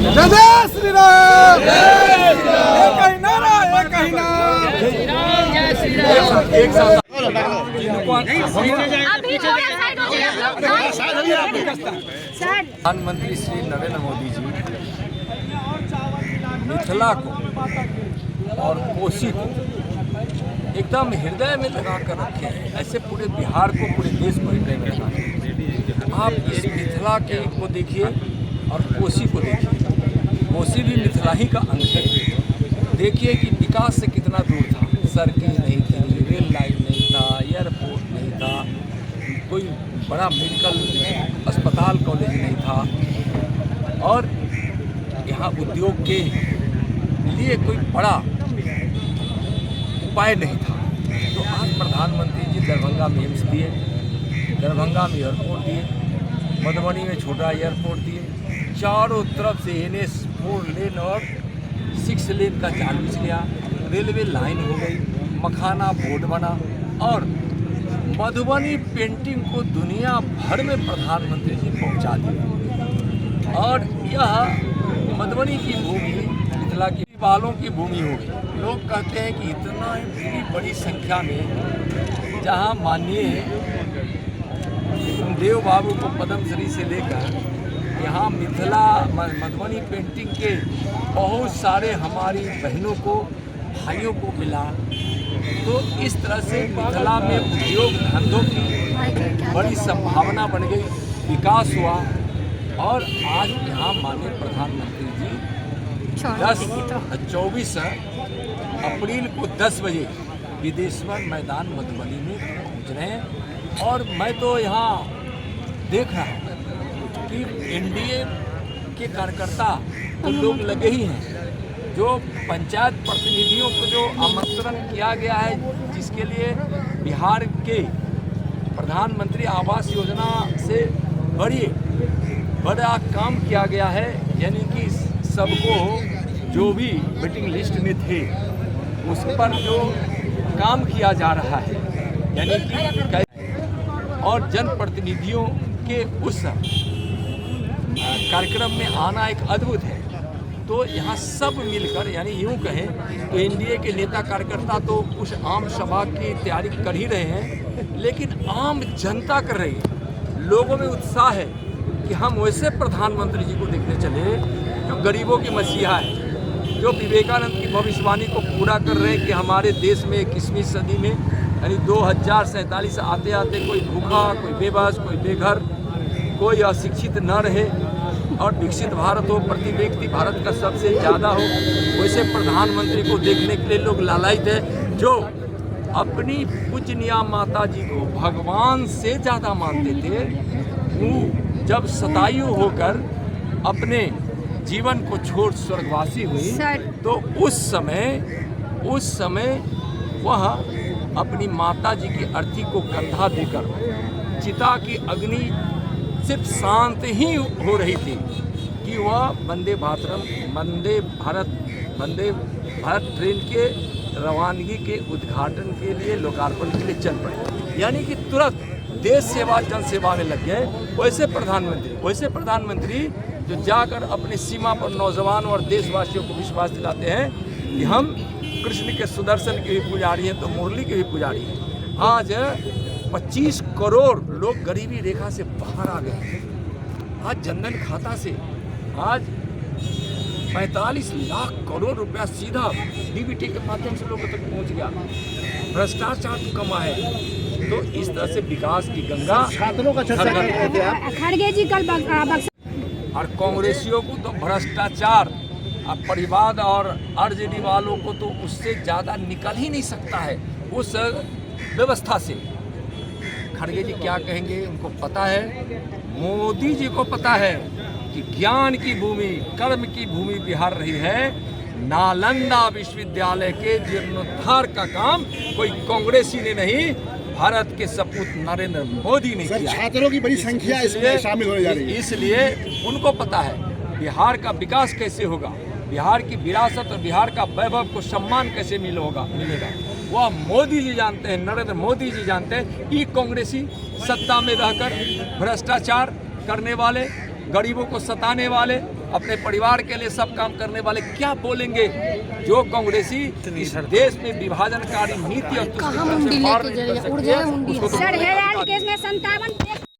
जय श्री राम, एक ही नारा, एक ही नाम। प्रधानमंत्री श्री नरेंद्र मोदी जी मिथिला को और कोसी को एकदम हृदय में लगा कर रखे हैं। ऐसे पूरे बिहार को, पूरे देश को हृदय में लगा हैं। आप इस मिथिला के को देखिए और कोसी को देखिए। कोसी भी मिथिला ही का अंग है। देखिए कि विकास से कितना दूर था। सड़कें नहीं थी, रेल लाइन नहीं था, एयरपोर्ट नहीं था, कोई बड़ा मेडिकल अस्पताल कॉलेज नहीं था, और यहाँ उद्योग के लिए कोई बड़ा उपाय नहीं था। तो आज प्रधानमंत्री जी दरभंगा में एम्स दिए, दरभंगा में एयरपोर्ट दिए, मधुबनी में छोटा एयरपोर्ट दिए, चारों तरफ से NH 4 लेन और 6 लेन का चार्ज लिया, रेलवे लाइन हो गई, मखाना बोर्ड बना, और मधुबनी पेंटिंग को दुनिया भर में प्रधानमंत्री जी पहुंचा दिए। और यह मधुबनी की भूमि मिथिला की बालों की भूमि होगी। लोग कहते हैं कि इतना बड़ी संख्या में जहां माननीय देव बाबू को पद्मश्री से लेकर यहाँ मिथिला मधुबनी पेंटिंग के बहुत सारे हमारी बहनों को, भाइयों को मिला। तो इस तरह से मिथिला में उद्योग धंधों की बड़ी संभावना बन गई, विकास हुआ। और आज यहाँ माननीय प्रधानमंत्री जी 24 अप्रैल को 10 बजे विदेश्वर मैदान मधुबनी में पहुँच रहे हैं। और मैं तो यहाँ देख रहा हूँ कि NDA के कार्यकर्ता तो लोग लगे ही हैं। जो पंचायत प्रतिनिधियों को जो आमंत्रण किया गया है, जिसके लिए बिहार के प्रधानमंत्री आवास योजना से बड़ा काम किया गया है, यानी कि सबको जो भी वेटिंग लिस्ट में थे उस पर जो काम किया जा रहा है, यानी कि और जनप्रतिनिधियों के उस कार्यक्रम में आना एक अद्भुत है। तो यहाँ सब मिलकर, यानी यूँ कहें तो NDA के नेता कार्यकर्ता तो उस आम सभा की तैयारी कर ही रहे हैं, लेकिन आम जनता कर रही है। लोगों में उत्साह है कि हम वैसे प्रधानमंत्री जी को देखने चले जो गरीबों की मसीहा है, जो विवेकानंद की भविष्यवाणी को पूरा कर रहे हैं कि हमारे देश में 21वीं सदी में, यानी 2047 आते आते कोई भूखा, कोई बेबस, कोई बेघर, कोई अशिक्षित न रहे, और विकसित भारत हो, प्रति व्यक्ति भारत का सबसे ज़्यादा हो। वैसे प्रधानमंत्री को देखने के लिए लोग लालायित है, जो अपनी पूजनीया माता जी को भगवान से ज़्यादा मानते थे। वो जब शतायु होकर अपने जीवन को छोड़ स्वर्गवासी हुई, तो उस समय वह अपनी माता जी की अर्थी को कंधा देकर चिता की अग्नि सिर्फ शांत ही हो रही थी कि वह वंदे भारत ट्रेन के रवानगी के उद्घाटन के लिए, लोकार्पण के लिए चल पड़े। यानी कि तुरंत देश सेवा जन सेवा में लग गए। वैसे प्रधानमंत्री जो जाकर अपनी सीमा पर नौजवान और देशवासियों को विश्वास दिलाते हैं कि हम कृष्ण के सुदर्शन के भी पुजारी हैं तो मुरली के भी पुजारी हैं। आज 25 करोड़ लोग गरीबी रेखा से बाहर आ गए। आज जनधन खाता से आज 45 लाख करोड़ रुपया सीधा DBT के माध्यम से लोगों तक पहुंच गया। भ्रष्टाचार तो कमा है। तो इस तरह से विकास की गंगा छात्रों का खड़गे जी कल और कांग्रेसियों को तो भ्रष्टाचार, परिवाद और RJD वालों को तो उससे ज़्यादा निकल ही नहीं सकता है उस व्यवस्था से। खड़गे जी क्या कहेंगे, उनको पता है, मोदी जी को पता है कि ज्ञान की भूमि, कर्म की भूमि बिहार रही है। नालंदा विश्वविद्यालय के जीर्णोद्धार का काम कोई कांग्रेसी ने नहीं, भारत के सपूत नरेंद्र मोदी ने किया। छात्रों की बड़ी संख्या इसमें शामिल होने जा रही है। इसलिए उनको पता है बिहार का विकास कैसे होगा, बिहार की विरासत और बिहार का वैभव को सम्मान कैसे मिलेगा। वह मोदी जी जानते हैं, नरेंद्र मोदी जी जानते हैं। ये कांग्रेसी सत्ता में रहकर भ्रष्टाचार करने वाले, गरीबों को सताने वाले, अपने परिवार के लिए सब काम करने वाले क्या बोलेंगे? जो कांग्रेसी इस देश में विभाजनकारी नीति और कहाँ मुंडी लेके जा रही है? उड़ जाए मुंडी। उसको तो सर हेराल्ड केस में 57